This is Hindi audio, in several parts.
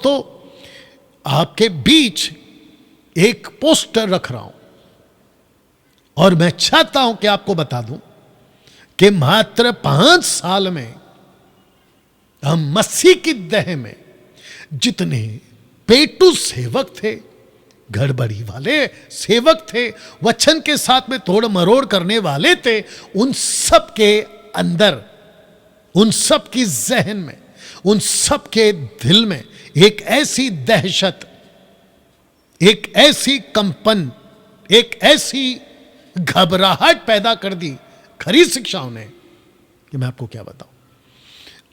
तो आपके बीच एक पोस्टर रख रहा हूं और मैं चाहता हूं कि आपको बता दूं कि मात्र 5 साल में हम मसीह की देह में जितने पेटू सेवक थे, गड़बड़ी वाले सेवक थे, वचन के साथ में तोड़ मरोड़ करने वाले थे, उन सब के अंदर, उन सब की जहन में, उन सब के दिल में एक ऐसी दहशत, एक ऐसी कंपन, एक ऐसी घबराहट पैदा कर दी खरी शिक्षाओं ने कि मैं आपको क्या बताऊं।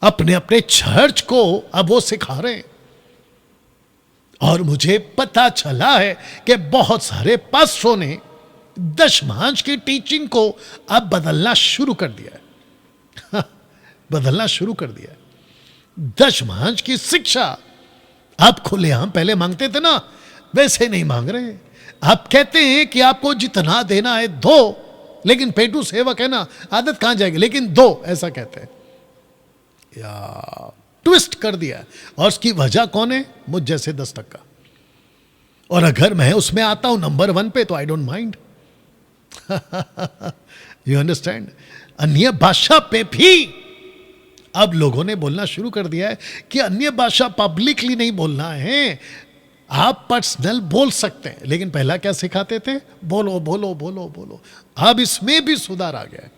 अपने अपने चर्च को अब वो सिखा रहे हैं और मुझे पता चला है कि बहुत सारे पास्टरों ने दशमांश की टीचिंग को अब बदलना शुरू कर दिया है। बदलना शुरू कर दिया है। दशमांश की शिक्षा आप खुलेआम पहले मांगते थे ना, वैसे नहीं मांग रहे। आप कहते हैं कि आपको जितना देना है दो, लेकिन पेटू सेवक है ना, आदत कहां जाएगी, लेकिन दो, ऐसा कहते हैं। या ट्विस्ट कर दिया। और उसकी वजह कौन है? मुझ जैसे 10%। और अगर मैं उसमें आता हूं नंबर 1 पे तो I don't mind. You understand? अन्य भाषा पे भी अब लोगों ने बोलना शुरू कर दिया है कि अन्य भाषा पब्लिकली नहीं बोलना है, आप पर्सनल बोल सकते हैं। लेकिन पहला क्या सिखाते थे? बोलो बोलो बोलो बोलो। अब इसमें भी सुधार आ गया है।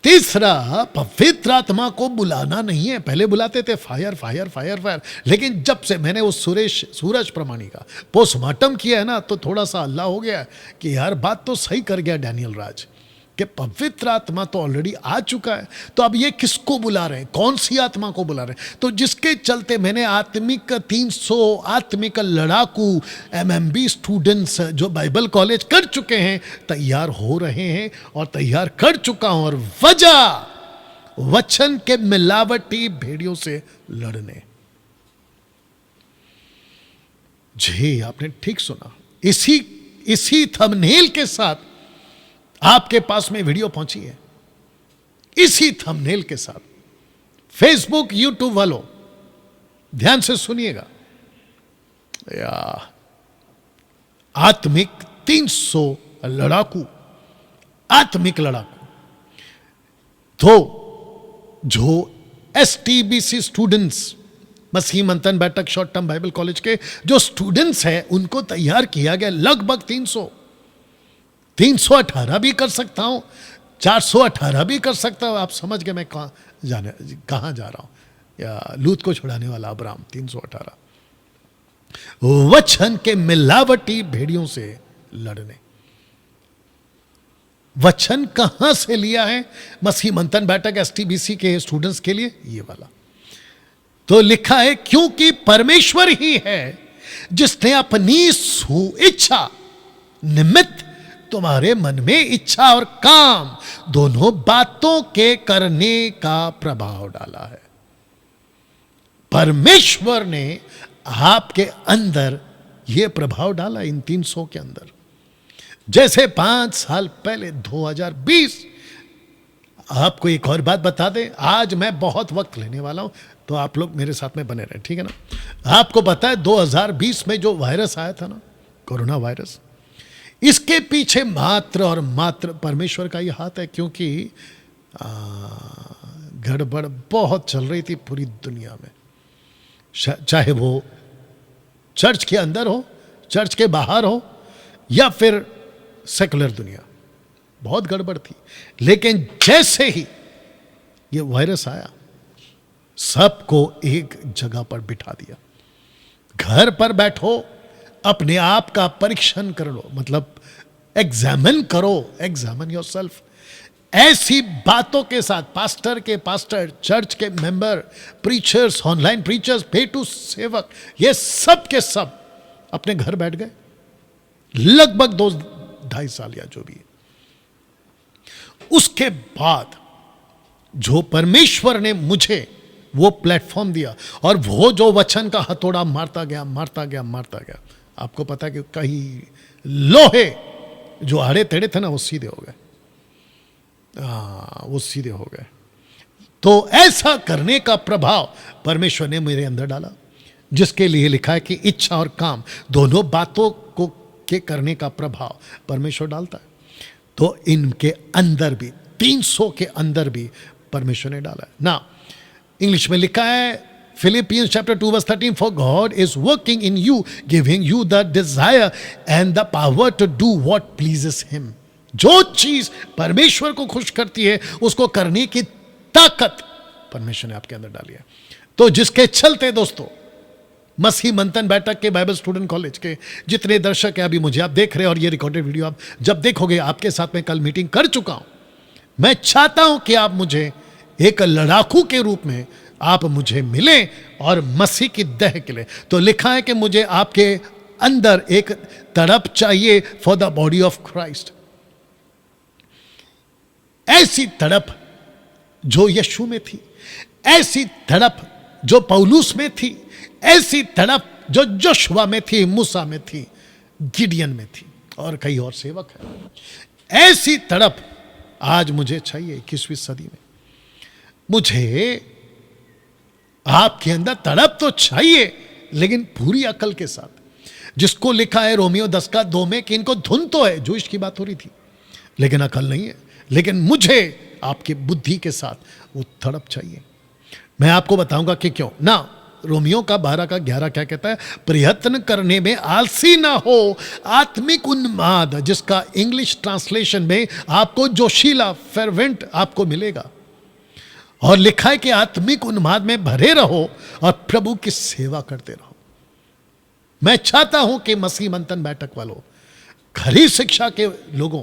तीसरा, पवित्र आत्मा को बुलाना नहीं है। पहले बुलाते थे फायर फायर फायर फायर, लेकिन जब से मैंने उस सूरज प्रमाणी का पोस्टमार्टम किया है ना, तो थोड़ा सा अल्लाह हो गया कि यार बात तो सही कर गया डैनियल राज, कि पवित्र आत्मा तो ऑलरेडी आ चुका है, तो अब ये किसको बुला रहे हैं, कौन सी आत्मा को बुला रहे हैं? तो जिसके चलते मैंने आत्मिक 300 आत्मिक लड़ाकू MMB स्टूडेंट्स जो बाइबल कॉलेज कर चुके हैं तैयार हो रहे हैं, और तैयार कर चुका हूं। और वजह वचन के मिलावटी भेड़ियों से लड़ने। जी, आपने ठीक सुना। इसी थंबनेल के साथ आपके पास में वीडियो पहुंची है, इसी थंबनेल के साथ। फेसबुक यूट्यूब वालों ध्यान से सुनिएगा। या आत्मिक 300 लड़ाकू, आत्मिक लड़ाकू, तो जो STBC स्टूडेंट्स, मसीह मंथन बैठक शॉर्ट टर्म बाइबल कॉलेज के जो स्टूडेंट्स हैं, उनको तैयार किया गया लगभग 318 भी कर सकता हूं, 418 भी कर सकता हूं। आप समझ गए मैं कहां जा रहा हूं। या लूत को छुड़ाने वाला अब्राहम 318। वचन के मिलावटी भेड़ियों से लड़ने। वचन कहां से लिया है? मसीह मंथन बैठक STBC के स्टूडेंट्स के लिए ये वाला तो लिखा है, क्योंकि परमेश्वर ही है जिसने अपनी इच्छा निमित्त तुम्हारे मन में इच्छा और काम दोनों बातों के करने का प्रभाव डाला है। परमेश्वर ने आपके अंदर यह प्रभाव डाला, इन 300 के अंदर। जैसे 5 साल पहले 2020, आपको एक और बात बता दें, आज मैं बहुत वक्त लेने वाला हूं, तो आप लोग मेरे साथ में बने रहे, ठीक है ना। आपको पता है 2020 में जो वायरस आया था ना, कोरोना वायरस, इसके पीछे मात्र और मात्र परमेश्वर का ही हाथ है। क्योंकि गड़बड़ बहुत चल रही थी पूरी दुनिया में, चाहे वो चर्च के अंदर हो, चर्च के बाहर हो, या फिर सेकुलर दुनिया, बहुत गड़बड़ थी। लेकिन जैसे ही ये वायरस आया, सबको एक जगह पर बिठा दिया। घर पर बैठो, अपने आप का परीक्षण कर लो, मतलब एग्जामिन करो, एग्जामिन योरसेल्फ। ऐसी बातों के साथ पास्टर, चर्च के मेंबर, प्रीचर्स, ऑनलाइन प्रीचर्स, पेटू सेवक, ये सब के सब अपने घर बैठ गए लगभग 2-2.5 साल या जो भी। उसके बाद जो परमेश्वर ने मुझे वो प्लेटफॉर्म दिया, और वो जो वचन का हथौड़ा मारता गया, आपको पता है कि कई लोहे जो आड़े टेढ़े थे ना, वो सीधे हो गए। वो सीधे हो गए। तो ऐसा करने का प्रभाव परमेश्वर ने मेरे अंदर डाला। जिसके लिए लिखा है कि इच्छा और काम दोनों बातों को के करने का प्रभाव परमेश्वर डालता है। तो इनके अंदर भी 300 के अंदर भी परमेश्वर ने डाला है ना। इंग्लिश में लिखा है Philippians chapter 2 verse 13, for God is working in you, giving you the desire and the power to do what pleases him. जो चीज परमेश्वर को खुश करती है उसको करने की ताकत परमेश्वर ने आपके अंदर डाली है। तो जिसके चलते दोस्तों मसीह मंथन बैठक के बाइबल स्टूडेंट कॉलेज के जितने दर्शक हैं, अभी मुझे आप देख रहे हैं और ये रिकॉर्डेड वीडियो आप जब देखोगे, आपके साथ में कल मीटिंग कर चुका हूं। मैं चाहता हूं कि आप मुझे एक लड़ाकू के रूप में आप मुझे मिलें और मसीह की दह के लिए। तो लिखा है कि मुझे आपके अंदर एक तड़प चाहिए for the body of Christ. ऐसी तड़प जो यीशु में थी, ऐसी तड़प जो पौलुस में थी, ऐसी तड़प जो जोशुआ में थी, मूसा में थी, गिडियन में थी और कई और सेवक है। ऐसी तड़प आज मुझे चाहिए 21वीं सदी में। मुझे आपके अंदर तड़प तो चाहिए, लेकिन पूरी अकल के साथ, जिसको लिखा है रोमियो 10:2 में कि इनको धुन तो है, जोश की बात हो रही थी, लेकिन अकल नहीं है। लेकिन मुझे आपकी बुद्धि के साथ वो तड़प चाहिए। मैं आपको बताऊंगा कि क्यों ना। रोमियो का 12:11 क्या कहता है? प्रयत्न करने में आलसी ना हो, आत्मिक उन्माद, जिसका इंग्लिश ट्रांसलेशन में आपको जोशीला, फेरवेंट आपको मिलेगा। और लिखा है कि आत्मिक उन्माद में भरे रहो और प्रभु की सेवा करते रहो। मैं चाहता हूं कि मसीह मंथन बैठक वालों, खरी शिक्षा के लोगों,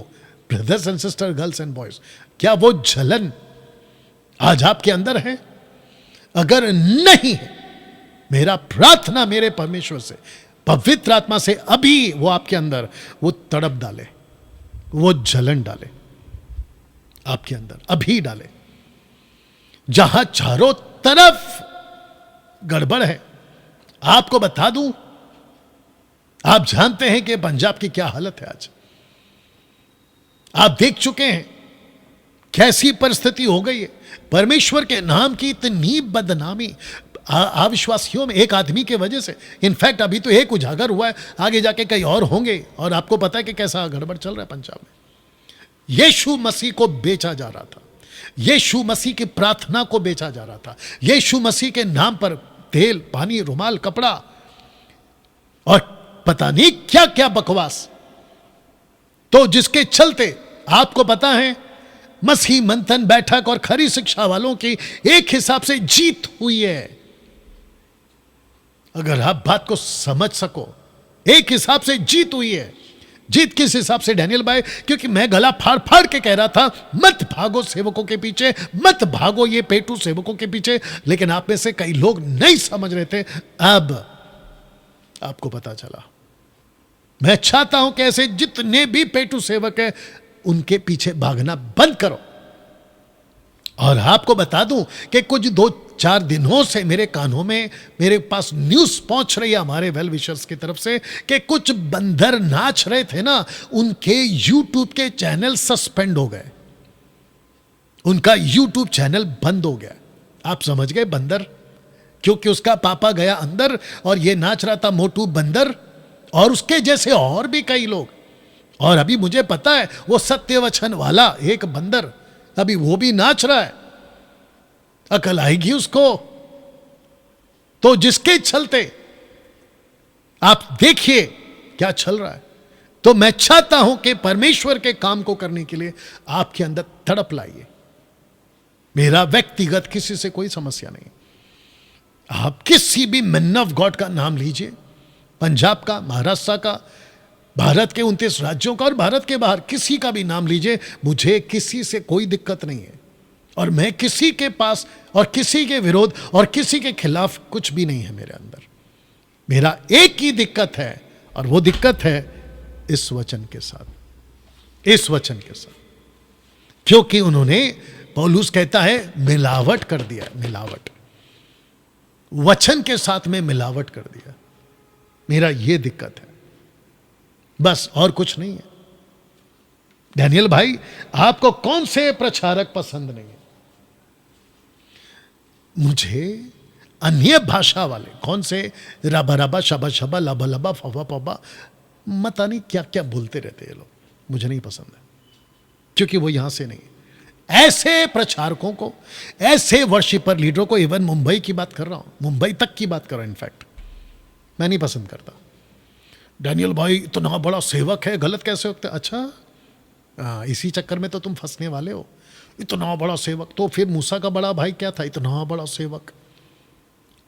brothers and sister, girls and boys, क्या वो जलन आज आपके अंदर है? अगर नहीं है, मेरा प्रार्थना मेरे परमेश्वर से, पवित्र आत्मा से, अभी वो आपके अंदर वो तड़प डाले, वो जलन डाले आपके अंदर, अभी डाले। जहां चारों तरफ गड़बड़ है, आपको बता दूं, आप जानते हैं कि पंजाब की क्या हालत है आज। आप देख चुके हैं कैसी परिस्थिति हो गई है। परमेश्वर के नाम की इतनी बदनामी अविश्वासियों में, एक आदमी के वजह से। इनफैक्ट अभी तो एक उजागर हुआ है, आगे जाके कई और होंगे। और आपको पता है कि कैसा गड़बड़ चल रहा है पंजाब में। यीशु मसीह को बेचा जा रहा था, यीशु मसीह की प्रार्थना को बेचा जा रहा था, यीशु मसीह के नाम पर तेल, पानी, रुमाल, कपड़ा और पता नहीं क्या क्या बकवास। तो जिसके चलते आपको पता है मसीह मंथन बैठक और खरी शिक्षा वालों की एक हिसाब से जीत हुई है। अगर आप बात को समझ सको, एक हिसाब से जीत हुई है। जीत किस हिसाब से डैनियल भाई? क्योंकि मैं गला फाड़ फाड़ के कह रहा था, मत भागो सेवकों के पीछे, मत भागो ये पेटू सेवकों के पीछे। लेकिन आप में से कई लोग नहीं समझ रहे थे, अब आपको पता चला। मैं चाहता हूं कि ऐसे जितने भी पेटू सेवक हैं, उनके पीछे भागना बंद करो। और आपको बता दूं कि कुछ 2-4 दिनों से मेरे कानों में, मेरे पास न्यूज पहुंच रही है हमारे वेल विशर्स की तरफ से कि कुछ बंदर नाच रहे थे ना, उनके यूट्यूब के चैनल सस्पेंड हो गए, उनका यूट्यूब चैनल बंद हो गया। आप समझ गए? बंदर, क्योंकि उसका पापा गया अंदर और ये नाच रहा था मोटू बंदर, और उसके जैसे और भी कई लोग। और अभी मुझे पता है वो सत्यवचन वाला एक बंदर, अभी वो भी नाच रहा है। अकल आएगी उसको। तो जिसके चलते आप देखिए क्या चल रहा है। तो मैं चाहता हूं कि परमेश्वर के काम को करने के लिए आपके अंदर तड़प लाइए। मेरा व्यक्तिगत किसी से कोई समस्या नहीं। आप किसी भी मैन ऑफ गॉड का नाम लीजिए, पंजाब का, महाराष्ट्र का, भारत के 29 राज्यों का और भारत के बाहर किसी का भी नाम लीजिए, मुझे किसी से कोई दिक्कत नहीं है। और मैं किसी के पास और किसी के विरोध और किसी के खिलाफ कुछ भी नहीं है मेरे अंदर। मेरा एक ही दिक्कत है, और वो दिक्कत है इस वचन के साथ, इस वचन के साथ। क्योंकि उन्होंने, पौलुस कहता है, मिलावट कर दिया, मिलावट, वचन के साथ में मिलावट कर दिया। मेरा ये दिक्कत है, बस, और कुछ नहीं है। डैनियल भाई, आपको कौन से प्रचारक पसंद नहीं है? मुझे अन्य भाषा वाले, कौन से रबा रबा शबा शबा लबा लबा फबा फबा, मत नहीं क्या क्या बोलते रहते ये लोग, मुझे नहीं पसंद है, क्योंकि वो यहां से नहीं। ऐसे प्रचारकों को, ऐसे वर्शिपर लीडरों को, इवन मुंबई की बात कर रहा हूं, मुंबई तक की बात कर रहा हूं, इनफैक्ट मैं नहीं पसंद करता। डैनियल भाई इतना बड़ा सेवक है, गलत कैसे होता है? अच्छा, इसी चक्कर में तो तुम फंसने वाले हो। इतना बड़ा सेवक, तो फिर मूसा का बड़ा भाई क्या था? इतना बड़ा सेवक।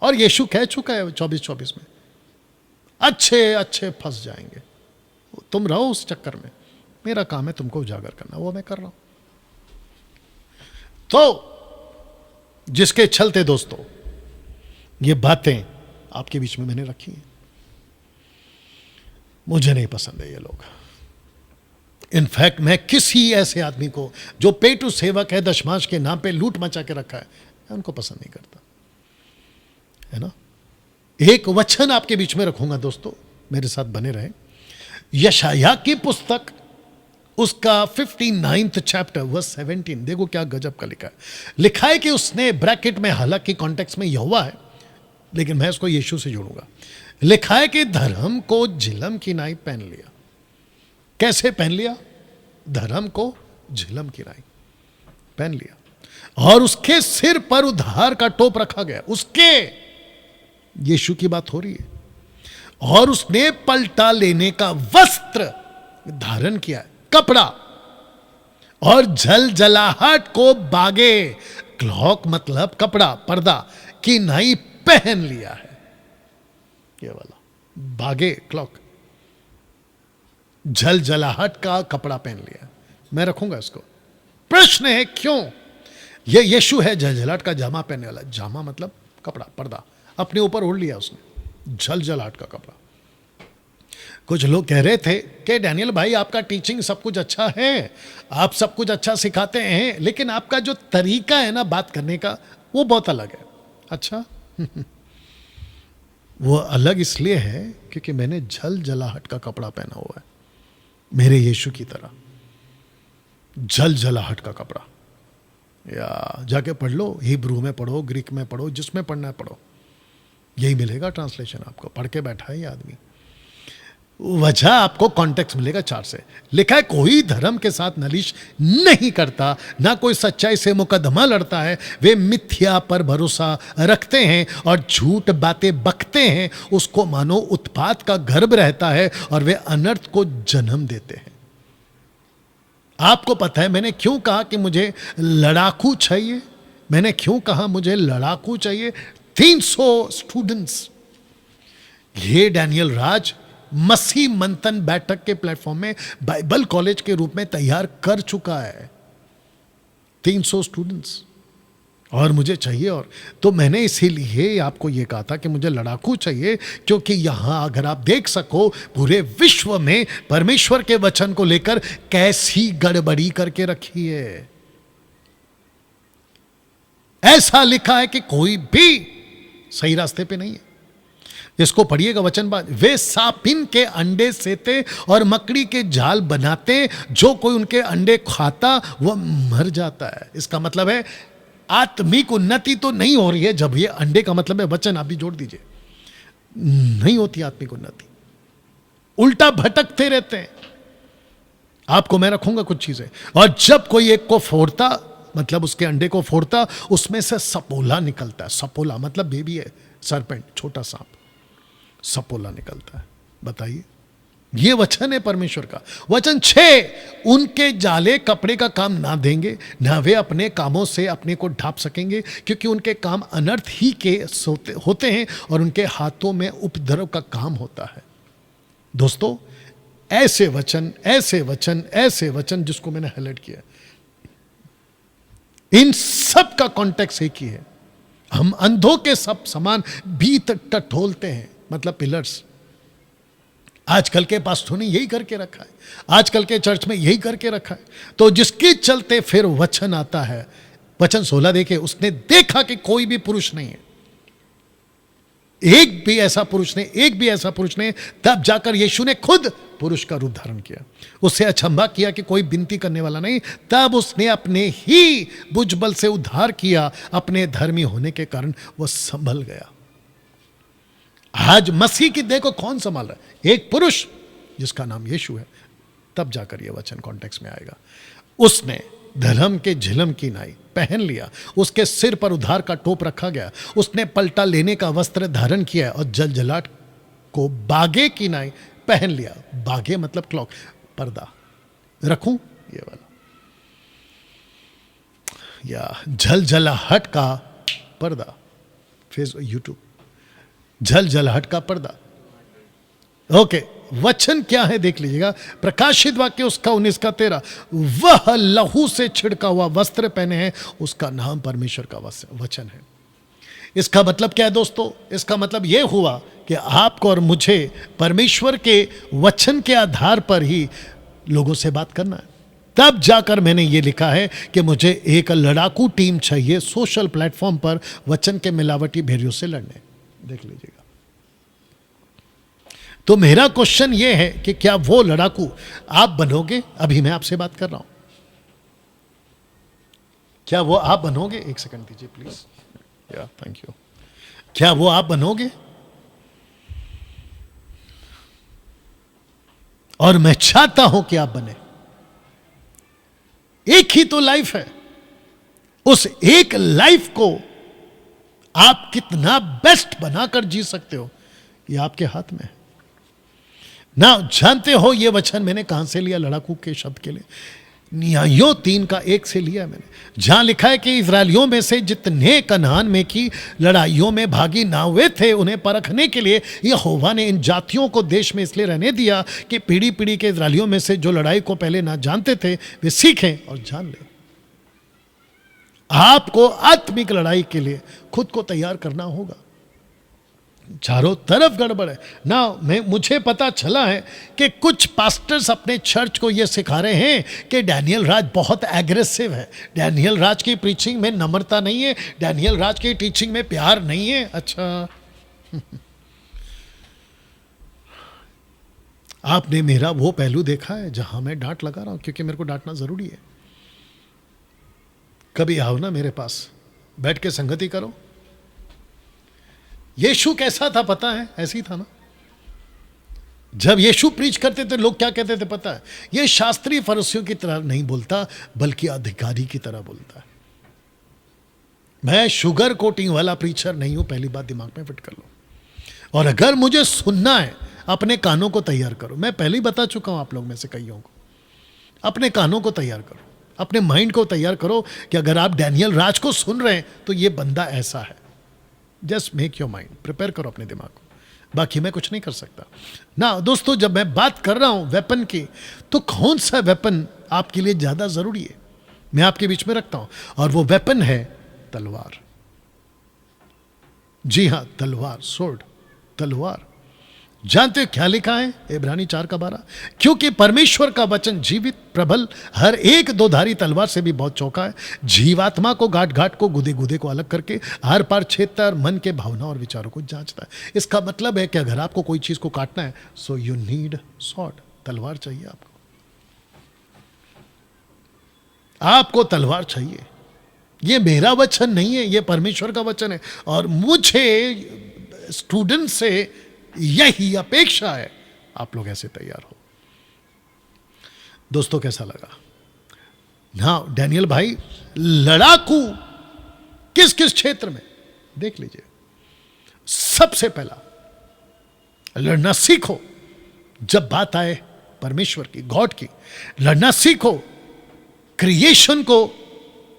और यीशु कह चुका है 24:24 में, अच्छे अच्छे फंस जाएंगे। तुम रहो उस चक्कर में, मेरा काम है तुमको उजागर करना, वो मैं कर रहा हूं। तो जिसके चलते दोस्तों ये बातें आपके बीच में मैंने रखी हैं, मुझे नहीं पसंद है ये लोग। इनफैक्ट मैं किसी ऐसे आदमी को जो पेटू सेवक है, दशमांश के नाम पे लूट मचा के रखा है, मैं उनको पसंद नहीं करता, है ना। एक वचन आपके बीच में रखूंगा दोस्तों, मेरे साथ बने रहे। यशायाह की पुस्तक, उसका 59 चैप्टर वर्स 17, देखो क्या गजब का लिखा है। लिखा है कि उसने ब्रैकेट में, हालांकि कॉन्टेक्स्ट में यहोवा है, लेकिन मैं इसको यीशु से जोड़ूंगा। लिखा है कि धर्म को झिलम की नाई पहन लिया। कैसे पहन लिया? धर्म को झिलम की नाई पहन लिया, और उसके सिर पर उद्धार का टोप रखा गया। उसके, यीशु की बात हो रही है। और उसने पलटा लेने का वस्त्र धारण किया है, कपड़ा, और जल जलाहट को बागे, क्लॉक मतलब कपड़ा, पर्दा की नाई पहन लिया है। ये वाला बागे, क्लॉक, जल जलाहट का कपड़ा पहन लिया। मैं रखूंगा इसको। प्रश्न है क्यों? ये यीशु है जल जलाहट का जामा पहनने वाला। जामा मतलब कपड़ा, पर्दा अपने ऊपर ओढ़ लिया उसने, जल जलाहट का कपड़ा। कुछ लोग कह रहे थे कि डैनियल भाई आपका टीचिंग सब कुछ अच्छा है, आप सब कुछ अच्छा सिखाते हैं, लेकिन आपका जो तरीका है ना बात करने का, वो बहुत अलग है। अच्छा वो अलग इसलिए है क्योंकि मैंने जल जलाहट का कपड़ा पहना हुआ है, मेरे यीशु की तरह जल जलाहट का कपड़ा। या जाके पढ़ लो, हिब्रू में पढ़ो, ग्रीक में पढ़ो, जिसमें पढ़ना है पढ़ो, यही मिलेगा ट्रांसलेशन आपको। पढ़ के बैठा है ये आदमी, वजह आपको कॉन्टेक्स्ट मिलेगा 4 से। लिखा है कोई धर्म के साथ नालिश नहीं करता, ना कोई सच्चाई से मुकदमा लड़ता है, वे मिथ्या पर भरोसा रखते हैं और झूठ बातें बकते हैं, उसको मानो उत्पात का गर्भ रहता है और वे अनर्थ को जन्म देते हैं। आपको पता है मैंने क्यों कहा कि मुझे लड़ाकू चाहिए? मैंने क्यों कहा मुझे लड़ाकू चाहिए? 300 स्टूडेंट्स, ये डैनियल राज मसीह मंथन बैठक के प्लेटफॉर्म में बाइबल कॉलेज के रूप में तैयार कर चुका है। 300 स्टूडेंट्स, और मुझे चाहिए। और तो मैंने इसीलिए आपको यह कहा था कि मुझे लड़ाकू चाहिए, क्योंकि यहां अगर आप देख सको पूरे विश्व में परमेश्वर के वचन को लेकर कैसी गड़बड़ी करके रखी है। ऐसा लिखा है कि कोई भी सही रास्ते पे नहीं है। इसको पढ़िएगा वचन बात, वे सापिन के अंडे सेते और मकड़ी के जाल बनाते, जो कोई उनके अंडे खाता वह मर जाता है। इसका मतलब है आत्मिक उन्नति तो नहीं हो रही है। जब ये अंडे का मतलब है वचन, आप भी जोड़ दीजिए, नहीं होती आत्मिक उन्नति, उल्टा भटकते रहते हैं। आपको मैं रखूंगा कुछ चीजें, और जब कोई एक को फोड़ता, मतलब उसके अंडे को फोड़ता, उसमें से सपोला निकलता है। सपोला मतलब बेबी है, सरपेंट, छोटा सांप, सपोला निकलता है। बताइए, ये वचन है परमेश्वर का। वचन 6, उनके जाले कपड़े का काम ना देंगे, ना वे अपने कामों से अपने को ढांप सकेंगे, क्योंकि उनके काम अनर्थ ही के होते हैं और उनके हाथों में उपद्रव का काम होता है। दोस्तों, ऐसे वचन, ऐसे वचन, ऐसे वचन जिसको मैंने हाईलाइट किया, इन सब का कॉन्टेक्स्ट एक ही है। हम अंधों के सब समान भीत टटोलते हैं, मतलब पिलर्स। आजकल के पास्टरों ने यही करके रखा है, आजकल के चर्च में यही करके रखा है। तो जिसके चलते फिर वचन आता है, वचन 16 देखे, उसने देखा कि कोई भी पुरुष नहीं है, एक भी ऐसा पुरुष ने तब जाकर यीशु ने खुद पुरुष का रूप धारण किया। उससे अचंभा किया कि कोई विनती करने वाला नहीं, तब उसने अपने ही भुजबल से उद्धार किया। अपने धर्मी होने के कारण वह संभल गया। आज मसीह की देह को कौन संभाल रहा है? एक पुरुष जिसका नाम यीशु है। तब जाकर यह वचन कॉन्टेक्स्ट में आएगा। उसने धर्म के झिलम की नाई पहन लिया, उसके सिर पर उद्धार का टोप रखा गया, उसने पलटा लेने का वस्त्र धारण किया और जलजलाहट को बागे की नाई पहन लिया। बागे मतलब क्लॉक, पर्दा रखूं ये वाला, या जलजलाहट का पर्दा, फेसबुक यूट्यूब, जलजलाहट का पर्दा। ओके, वचन क्या है देख लीजिएगा। प्रकाशित वाक्य उसका 19:13, वह लहू से छिड़का हुआ वस्त्र पहने हैं, उसका नाम परमेश्वर का वचन है। इसका मतलब क्या है दोस्तों? इसका मतलब यह हुआ कि आपको और मुझे परमेश्वर के वचन के आधार पर ही लोगों से बात करना है। तब जाकर मैंने ये लिखा है कि मुझे एक लड़ाकू टीम चाहिए सोशल प्लेटफॉर्म पर वचन के मिलावटी भेड़ियों से लड़ने। देख लीजिएगा। तो मेरा क्वेश्चन यह है कि क्या वो लड़ाकू आप बनोगे? अभी मैं आपसे बात कर रहा हूं, क्या वो आप बनोगे? एक सेकंड दीजिए प्लीज। या थैंक यू। क्या वो आप बनोगे? और मैं चाहता हूं कि आप बने। एक ही तो लाइफ है, उस एक लाइफ को आप कितना बेस्ट बनाकर जी सकते हो, ये आपके हाथ में है ना। जानते हो ये वचन मैंने कहां से लिया? लड़ाकू के शब्द के लिए न्यायों 3:1 से लिया मैंने, जहां लिखा है कि इस्राएलियों में से जितने कनान में की लड़ाइयों में भागी ना हुए थे, उन्हें परखने के लिए यहोवा ने इन जातियों को देश में इसलिए रहने दिया कि पीढ़ी पीढ़ी के इस्राएलियों में से जो लड़ाई को पहले ना जानते थे वे सीखें और जान लें। आपको आत्मिक लड़ाई के लिए खुद को तैयार करना होगा। चारों तरफ गड़बड़ है ना। मुझे पता चला है कि कुछ पास्टर्स अपने चर्च को यह सिखा रहे हैं कि डैनियल राज बहुत एग्रेसिव है, डैनियल राज की प्रीचिंग में नम्रता नहीं है, डैनियल राज की टीचिंग में प्यार नहीं है। अच्छा आपने मेरा वो पहलू देखा है जहां मैं डांट लगा रहा हूं, क्योंकि मेरे को डांटना जरूरी है। कभी आओ ना मेरे पास, बैठ के संगति करो। यीशु कैसा था पता है? ऐसे ही था ना। जब यीशु प्रीच करते थे लोग क्या कहते थे पता है? ये शास्त्री फरीसियों की तरह नहीं बोलता, बल्कि अधिकारी की तरह बोलता है। मैं शुगर कोटिंग वाला प्रीचर नहीं हूं, पहली बात दिमाग में फिट कर लो। और अगर मुझे सुनना है, अपने कानों को तैयार करो। मैं पहले ही बता चुका हूं आप लोग में से कईयों को, अपने कानों को तैयार करो, अपने माइंड को तैयार करो कि अगर आप डैनियल राज को सुन रहे हैं तो ये बंदा ऐसा है। Just make your mind, prepare करो अपने दिमाग को, बाकी मैं कुछ नहीं कर सकता ना। दोस्तों जब मैं बात कर रहा हूं वेपन की, तो कौन सा वेपन आपके लिए ज्यादा जरूरी है मैं आपके बीच में रखता हूं, और वो वेपन है तलवार। जी हां, तलवार, सोर्ड, तलवार। जानते हो क्या लिखा है इब्रानी 4:12? क्योंकि परमेश्वर का वचन जीवित, प्रबल, हर एक दोधारी तलवार से भी बहुत चौका है, जीवात्मा को, गांठ गांठ को, गुदे गुदे को अलग करके हर पार छेदता है और मन के भावना और विचारों को जांचता है। इसका मतलब है कि अगर आपको कोई चीज को काटना है, सो यू नीड सॉर्ड, तलवार चाहिए आपको। आपको तलवार चाहिए। ये मेरा वचन नहीं है, ये परमेश्वर का वचन है, और मुझे स्टूडेंट से यही अपेक्षा है आप लोग ऐसे तैयार हो। दोस्तों कैसा लगा ना डैनियल भाई? लड़ाकू किस किस क्षेत्र में देख लीजिए। सबसे पहला लड़ना सीखो जब बात आए परमेश्वर की, गॉड की। लड़ना सीखो, क्रिएशन को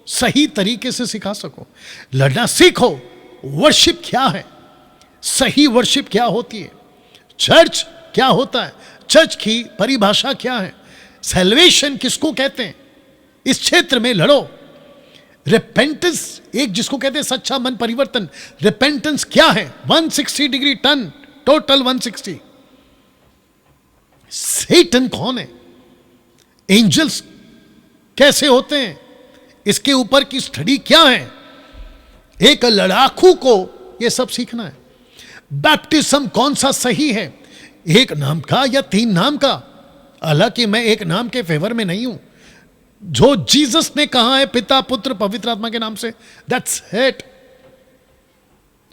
सही तरीके से सिखा सको। लड़ना सीखो, वर्शिप क्या है, सही वर्शिप क्या होती है, चर्च क्या होता है, चर्च की परिभाषा क्या है, सैल्वेशन किसको कहते हैं, इस क्षेत्र में लड़ो। रिपेंटेंस, एक जिसको कहते हैं सच्चा मन परिवर्तन, रिपेंटेंस क्या है? 160 डिग्री टर्न, टोटल 160। सैटन कौन है, एंजल्स कैसे होते हैं, इसके ऊपर की स्टडी क्या है। एक लड़ाकू को यह सब सीखना है। बैप्टिज्म कौन सा सही है, एक नाम का या 3 नाम का? हालांकि मैं एक नाम के फेवर में नहीं हूं, जो जीसस ने कहा है पिता पुत्र पवित्र आत्मा के नाम से, दैट्स इट।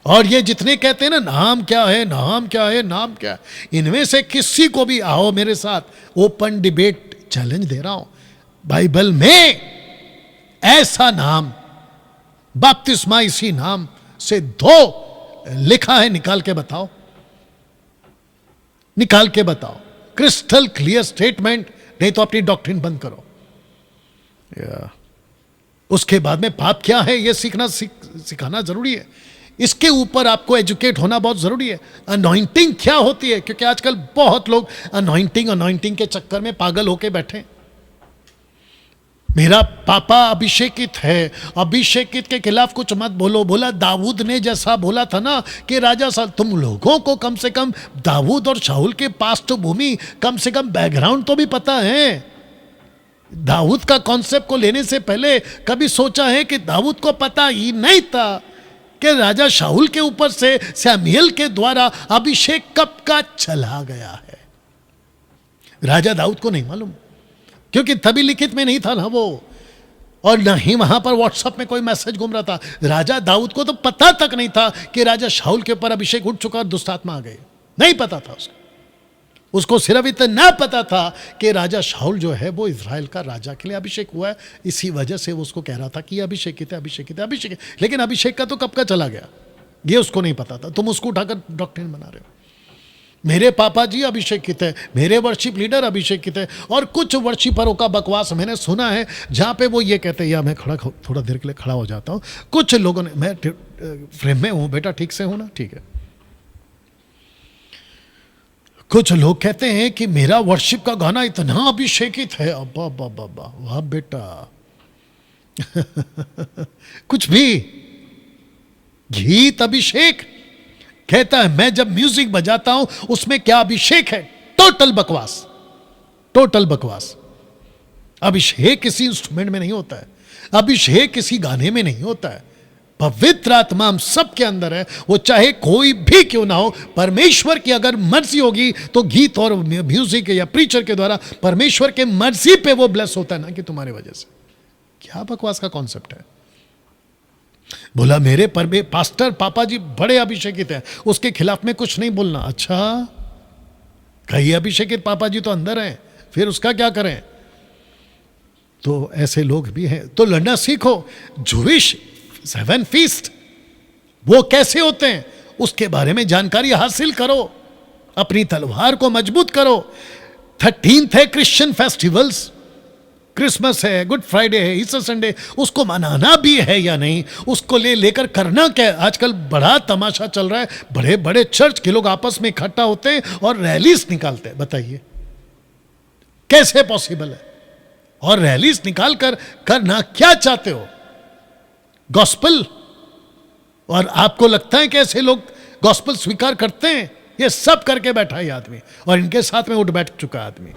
और ये जितने कहते हैं ना नाम क्या है, नाम क्या है, नाम क्या है, इनमें से किसी को भी आओ मेरे साथ ओपन डिबेट चैलेंज दे रहा हूं, बाइबल में ऐसा नाम बपतिस्मा इसी नाम से दो लिखा है, निकाल के बताओ, निकाल के बताओ, क्रिस्टल क्लियर स्टेटमेंट, नहीं तो अपनी डॉक्ट्रिन बंद करो। उसके बाद में पाप क्या है यह सिखाना जरूरी है, इसके ऊपर आपको एजुकेट होना बहुत जरूरी है। अनॉइंटिंग क्या होती है, क्योंकि आजकल बहुत लोग अनॉइंटिंग के चक्कर में पागल होके बैठे। मेरा पापा अभिषेकित है, अभिषेकित के खिलाफ कुछ मत बोलो। बोला दाऊद ने जैसा बोला था ना कि राजा साल, तुम लोगों को कम से कम दाऊद और शाऊल के पार्श्वभूमि, कम से कम बैकग्राउंड तो भी पता है। दाऊद का कॉन्सेप्ट को लेने से पहले कभी सोचा है कि दाऊद को पता ही नहीं था कि राजा शाऊल के ऊपर से सैमुएल के द्वारा अभिषेक कब का चला गया है? राजा दाऊद को नहीं मालूम, क्योंकि तभी लिखित में नहीं था ना वो, और ना ही वहां पर व्हाट्सएप में कोई मैसेज घूम रहा था। राजा दाऊद को तो पता तक नहीं था कि राजा शाऊल के ऊपर अभिषेक उठ चुका और दुष्ट आत्मा आ गए, नहीं पता था उसको सिर्फ इतना पता था कि राजा शाऊल जो है वो इज़राइल का राजा के लिए अभिषेक हुआ है, इसी वजह से वो उसको कह रहा था कि अभिषेकित है, अभिषेकित है, अभिषेक है। लेकिन अभिषेक का तो कब का चला गया ये उसको नहीं पता था। तुम उसको उठाकर डॉक्ट्रिन बना रहे हो। मेरे पापा जी अभिषेकित है, मेरे वर्शिप लीडर अभिषेकित है, और कुछ वर्शिपरों का बकवास मैंने सुना है जहां पे वो ये कहते हैं, या मैं थोड़ा देर के लिए खड़ा हो जाता हूं। कुछ लोगों ने, मैं फ्रेम में हूं बेटा, ठीक से हूं ना, ठीक है। कुछ लोग कहते हैं कि मेरा वर्शिप का गाना इतना अभिषेकित है, अब्बा बाबा बा, वाह बेटा कुछ भी गीत अभिषेक कहता है, मैं जब म्यूजिक बजाता हूं उसमें क्या अभिषेक है? टोटल बकवास, टोटल बकवास। अभिषेक किसी इंस्ट्रूमेंट में नहीं होता है, अभिषेक किसी गाने में नहीं होता है। पवित्र आत्मा हम सबके अंदर है, वो चाहे कोई भी क्यों ना हो। परमेश्वर की अगर मर्जी होगी तो गीत और म्यूजिक या प्रीचर के द्वारा परमेश्वर के मर्जी पे वो ब्लेस होता है, ना कि तुम्हारी वजह से। क्या बकवास का कॉन्सेप्ट है? बोला मेरे पास्टर पापा जी बड़े अभिषेकित हैं, उसके खिलाफ में कुछ नहीं बोलना। अच्छा, कई अभिषेकित पापा जी तो अंदर हैं, फिर उसका क्या करें? तो ऐसे लोग भी हैं, तो लड़ना सीखो। जूविश 7 फीस्ट वो कैसे होते हैं उसके बारे में जानकारी हासिल करो, अपनी तलवार को मजबूत करो। 13th है क्रिश्चियन फेस्टिवल्स, क्रिसमस है, गुड फ्राइडे है, ईस्टर संडे, उसको मनाना भी है या नहीं, उसको लेकर करना क्या है? आजकल बड़ा तमाशा चल रहा है, बड़े बड़े चर्च के लोग आपस में इकट्ठा होते हैं और रैलीज निकालते हैं। बताइए कैसे पॉसिबल है? और रैलीज निकाल कर करना क्या चाहते हो? गॉस्पल? और आपको लगता है कि ऐसे लोग गॉस्पल स्वीकार करते हैं? ये सब करके बैठा है आदमी, और इनके साथ में उठ बैठ चुका आदमी।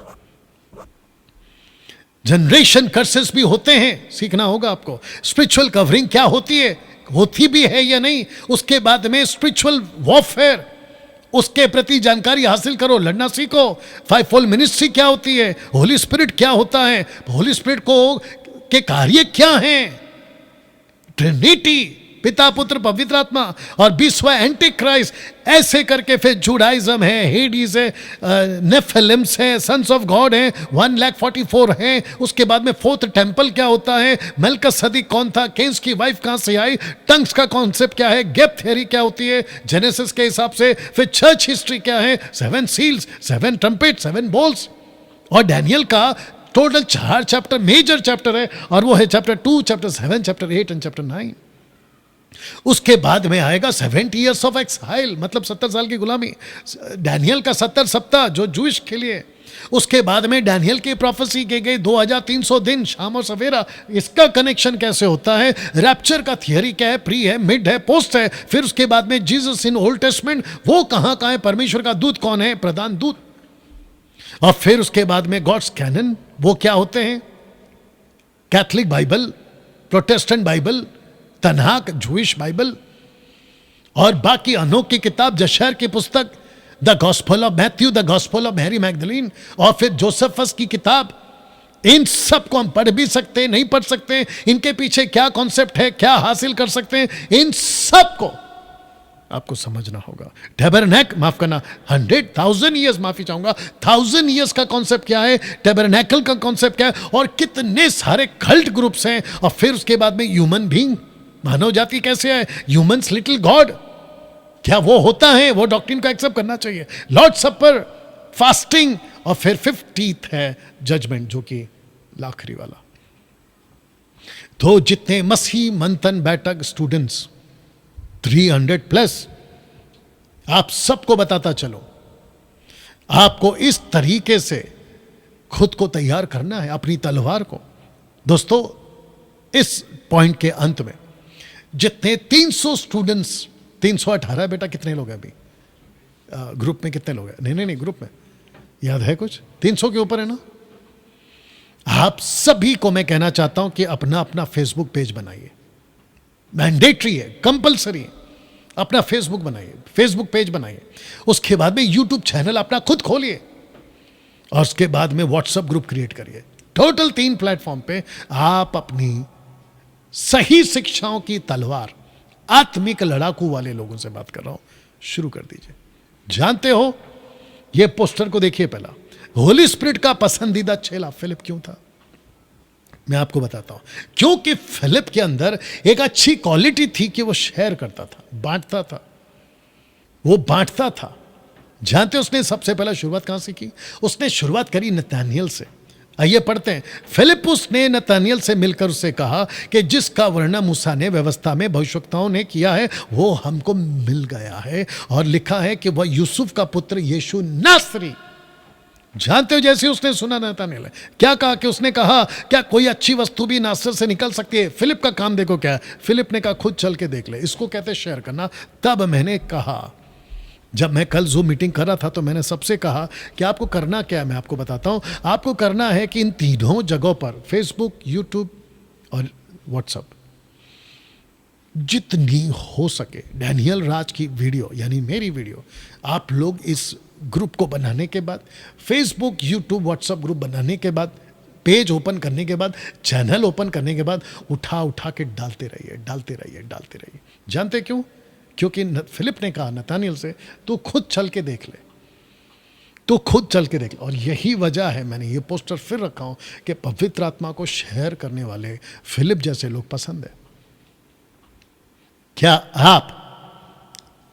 जनरेशन कर्सेस भी होते हैं, सीखना होगा आपको। स्पिरिचुअल कवरिंग क्या होती है, होती भी है या नहीं। उसके बाद में स्पिरिचुअल वॉरफेयर, उसके प्रति जानकारी हासिल करो, लड़ना सीखो। 5-fold मिनिस्ट्री क्या होती है, होली स्पिरिट क्या होता है, होली स्पिरिट को के कार्य क्या हैं, ट्रिनिटी, पिता पुत्र पवित्र आत्मा, और 20वां एंटी क्राइस्ट। ऐसे करके फिर जुडाइज्म है, हेडीज है, नेफिलिम्स है, सन्स ऑफ गॉड है, 144 है। उसके बाद में 4th टेम्पल क्या होता है, मेल्किसेदेक कौन था, केन्स की वाइफ कहां से आई, टंग्स का कॉन्सेप्ट क्या है, गैप थ्योरी क्या होती है जेनेसिस के हिसाब से, फिर चर्च हिस्ट्री क्या है, 7 सील्स, 7 ट्रम्पेट, 7 बोल्स। और डैनियल का टोटल 4 चैप्टर मेजर चैप्टर है, और वो है chapter 2, chapter 7, chapter 8 and chapter 9। उसके बाद में आएगा 70 years ऑफ एक्साइल, मतलब 70 साल की गुलामी, डैनियल का 70 सप्ताह जो जूश के लिए। उसके बाद में डैनियल की प्रोफेसी की गई 2300 दिन, शाम और सवेरा। इसका कनेक्शन कैसे होता है? रैप्चर का थियरी क्या है, प्री है, मिड है, पोस्ट है। फिर उसके बाद में जीसस इन ओल्ड टेस्टमेंट, वो कहां है, परमेश्वर का दूत कौन है, प्रधान दूत। और फिर उसके बाद में गॉड्स कैनन, वो क्या होते हैं, Catholic Bible, Protestant Bible, Tanakh Jewish Bible. और बाकी अनोखी किताब जशैर की पुस्तक, the gospel of Matthew, the gospel of Mary Magdalene, और फिर जोसेफस की किताब, इन सब को हम पढ़ भी सकते हैं, नहीं पढ़ सकते, इनके पीछे क्या कॉन्सेप्ट है, क्या हासिल कर सकते हैं, इन सब को आपको समझना होगा। टैबरनैकल, माफ करना, 100,000 ईयर्स, माफी चाहूंगा, 1000 ईयर्स का कॉन्सेप्ट क्या है, टैबरनैकल का कॉन्सेप्ट क्या है, और कितने सारे कल्ट ग्रुप्स हैं, और फिर उसके बाद में ह्यूमन बीइंग, मानव जाति कैसे है, ह्यूमंस लिटिल गॉड, क्या वो होता है, वो डॉक्ट्रिन को एक्सेप्ट करना चाहिए, लॉर्ड सपर, फास्टिंग, और फिर 50th है जजमेंट, जो कि आखिरी वाला। तो जितने मसीह मंथन बैठक स्टूडेंट्स 300+, आप सबको बताता चलो, आपको इस तरीके से खुद को तैयार करना है, अपनी तलवार को। दोस्तों, इस पॉइंट के अंत में जितने 300 स्टूडेंट्स, 318 बेटा, कितने लोग हैं अभी ग्रुप में, कितने लोग हैं, नहीं ग्रुप में याद है कुछ, 300 के ऊपर है ना। आप सभी को मैं कहना चाहता हूं कि अपना अपना फेसबुक पेज बनाइए, मैंडेटरी है, कंपलसरी है, अपना फेसबुक बनाइए, फेसबुक पेज बनाइए, उसके बाद में यूट्यूब चैनल अपना खुद खोलिए, और उसके बाद में व्हाट्सएप ग्रुप क्रिएट करिए। टोटल 3 प्लेटफॉर्म पे आप अपनी सही शिक्षाओं की तलवार, आत्मिक लड़ाकू वाले लोगों से बात कर रहा हूं, शुरू कर दीजिए। जानते हो, ये पोस्टर को देखिए पहला, होली स्पिरिट का पसंदीदा चेला फिलिप क्यों था? मैं आपको बताता हूं, क्योंकि फिलिप के अंदर एक अच्छी क्वालिटी थी कि वो शेयर करता था, बांटता था, वो बांटता था। जानते हो उसने सबसे पहला शुरुआत कहां से की? उसने शुरुआत करी नतनाएल से। आइए पढ़ते हैं। फिलिपुस ने नतनाएल से मिलकर उससे कहा कि जिसका वर्णन मूसा ने व्यवस्था में भविष्यवक्ताओं ने किया है वो हमको मिल गया है, और लिखा है कि वह यूसुफ का पुत्र यीशु नासरी। जानते हो, जैसे उसने सुना नतनाएल क्या कहा, कि उसने कहा क्या कोई अच्छी वस्तु भी नासर से निकल सकती है? फिलिप का काम देखो क्या है। फिलिप ने कहा खुद चल के देख ले, इसको कहते शेयर करना। तब मैंने कहा, जब मैं कल जूम मीटिंग कर रहा था तो मैंने सबसे कहा कि आपको करना क्या है, मैं आपको बताता हूं। आपको करना है कि इन तीनों जगहों पर, फेसबुक, यूट्यूब और व्हाट्सएप, जितनी हो सके डैनियल राज की वीडियो, यानी मेरी वीडियो, आप लोग इस ग्रुप को बनाने के बाद, फेसबुक, यूट्यूब, व्हाट्सएप ग्रुप बनाने के बाद, पेज ओपन करने के बाद, चैनल ओपन करने के बाद, उठा उठा के डालते रहिए, डालते रहिए, डालते रहिए। जानते क्यों? क्योंकि फिलिप ने कहा नतनाएल से, तू खुद चल के देख ले, तू खुद चल के देख ले। और यही वजह है मैंने ये पोस्टर फिर रखा हूं कि पवित्र आत्मा को शेयर करने वाले फिलिप जैसे लोग पसंद है। क्या आप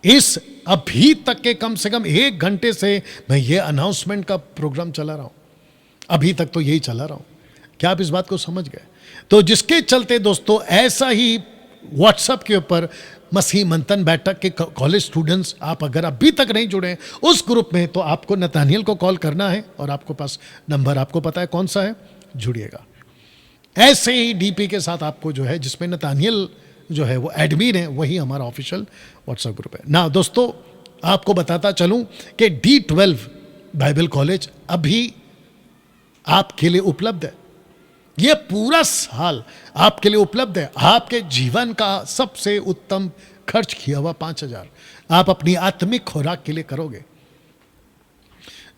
इस अभी तक के कम से कम 1 घंटे से मैं ये अनाउंसमेंट का प्रोग्राम चला रहा हूं, अभी तक तो यही चला रहा हूं, क्या आप इस बात को समझ गए? तो जिसके चलते दोस्तों ऐसा ही व्हाट्सएप के ऊपर मसीह मंथन बैठक के कॉलेज स्टूडेंट्स, आप अगर अभी तक नहीं जुड़े हैं उस ग्रुप में, तो आपको नतनाएल को कॉल करना है, और आपको पास नंबर आपको पता है कौन सा है, जुड़िएगा। ऐसे ही डीपी के साथ आपको जो है, जिसमें नतनाएल जो है वो एडमिन है, वही हमारा ऑफिशियल व्हाट्सएप ग्रुप है ना। दोस्तों, आपको बताता चलूं कि D12 बाइबल कॉलेज अभी आपके लिए उपलब्ध है। यह पूरा साल आपके लिए उपलब्ध है। आपके जीवन का सबसे उत्तम खर्च किया हुआ 5,000 आप अपनी आत्मिक खुराक के लिए करोगे,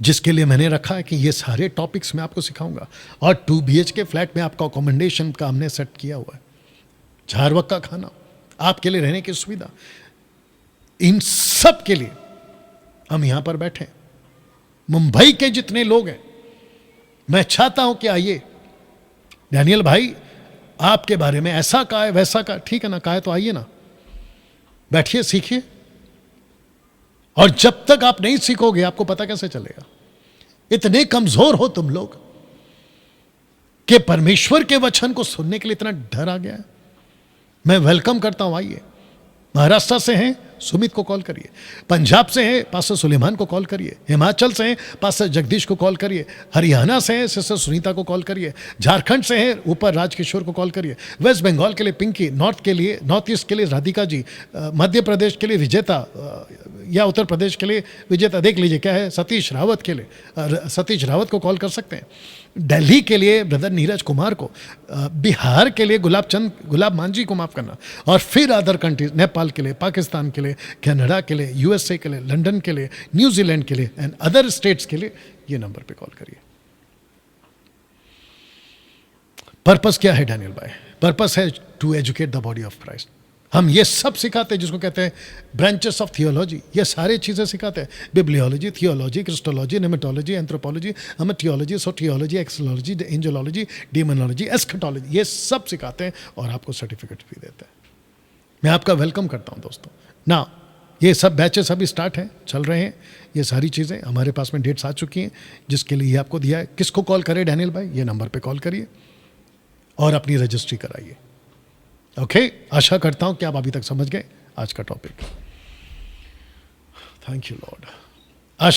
जिसके लिए मैंने रखा है कि ये सारे टॉपिक्स मैं आपको सिखाऊंगा। और 2 BHK फ्लैट में आपका अकोमोडेशन का हमने सेट किया हुआ है, 4 वक्त का खाना, आपके लिए रहने की सुविधा, इन सब के लिए हम यहां पर बैठे हैं। मुंबई के जितने लोग हैं, मैं चाहता हूं कि आइए, डैनियल भाई आपके बारे में ऐसा कहा है, वैसा कहा, ठीक है ना, कहा है तो आइए ना, बैठिए, सीखिए। और जब तक आप नहीं सीखोगे आपको पता कैसे चलेगा? इतने कमजोर हो तुम लोग कि परमेश्वर के वचन को सुनने के लिए इतना डर आ गया है। मैं वेलकम करता हूं, आइए। महाराष्ट्र से हैं, सुमित को कॉल करिए। पंजाब से हैं, पास्टर सुलेमान को कॉल करिए। हिमाचल से हैं, पास्टर जगदीश को कॉल करिए। हरियाणा से हैं, सिस्टर सुनीता को कॉल करिए। झारखंड से हैं, ऊपर राजकिशोर को कॉल करिए। वेस्ट बंगाल के लिए पिंकी, नॉर्थ ईस्ट के लिए राधिका जी, मध्य प्रदेश के लिए विजेता, या उत्तर प्रदेश के लिए विजेता, देख लीजिए क्या है, सतीश रावत के लिए सतीश रावत को कॉल कर सकते हैं। दिल्ली के लिए ब्रदर नीरज कुमार को, बिहार के लिए गुलाब मांझी को, माफ करना, और फिर अदर कंट्रीज, नेपाल के लिए, पाकिस्तान के लिए, लिए, कनाडा के लिए, यूएसए के लिए, लंदन के लिए, न्यूजीलैंड के लिए एंड अदर स्टेट्स के लिए ये नंबर पे कॉल करिए। पर्पस क्या है डैनियल भाई? पर्पस है to educate the body of Christ. हम ये सब सिखाते हैं जिसको कहते हैं ब्रांचेस ऑफ थियोलॉजी। ये सारे चीज़ें सिखाते हैं, बिब्लियोलॉजी, थियोलॉजी, क्रिस्टोलॉजी, नेमेटोलॉजी, एंथ्रोपोलॉजी, हेमेटियोलॉजी, सोटियोलॉजी, एक्सोलॉजी, एंजोलॉजी, डीमोनोलॉजी, एस्कटोलॉजी, ये सब सिखाते हैं और आपको सर्टिफिकेट भी देते हैं। मैं आपका वेलकम करता हूं दोस्तों। ना ये सब बैचेस अभी स्टार्ट हैं, चल रहे हैं। ये सारी चीज़ें हमारे पास में डेट्स आ चुकी हैं जिसके लिए आपको दिया है। किसको कॉल करें डैनियल भाई? ये नंबर पे कॉल करिए और अपनी रजिस्ट्री कराइए। ओके, आशा करता हूं कि आप अभी तक समझ गए आज का टॉपिक। Thank you Lord.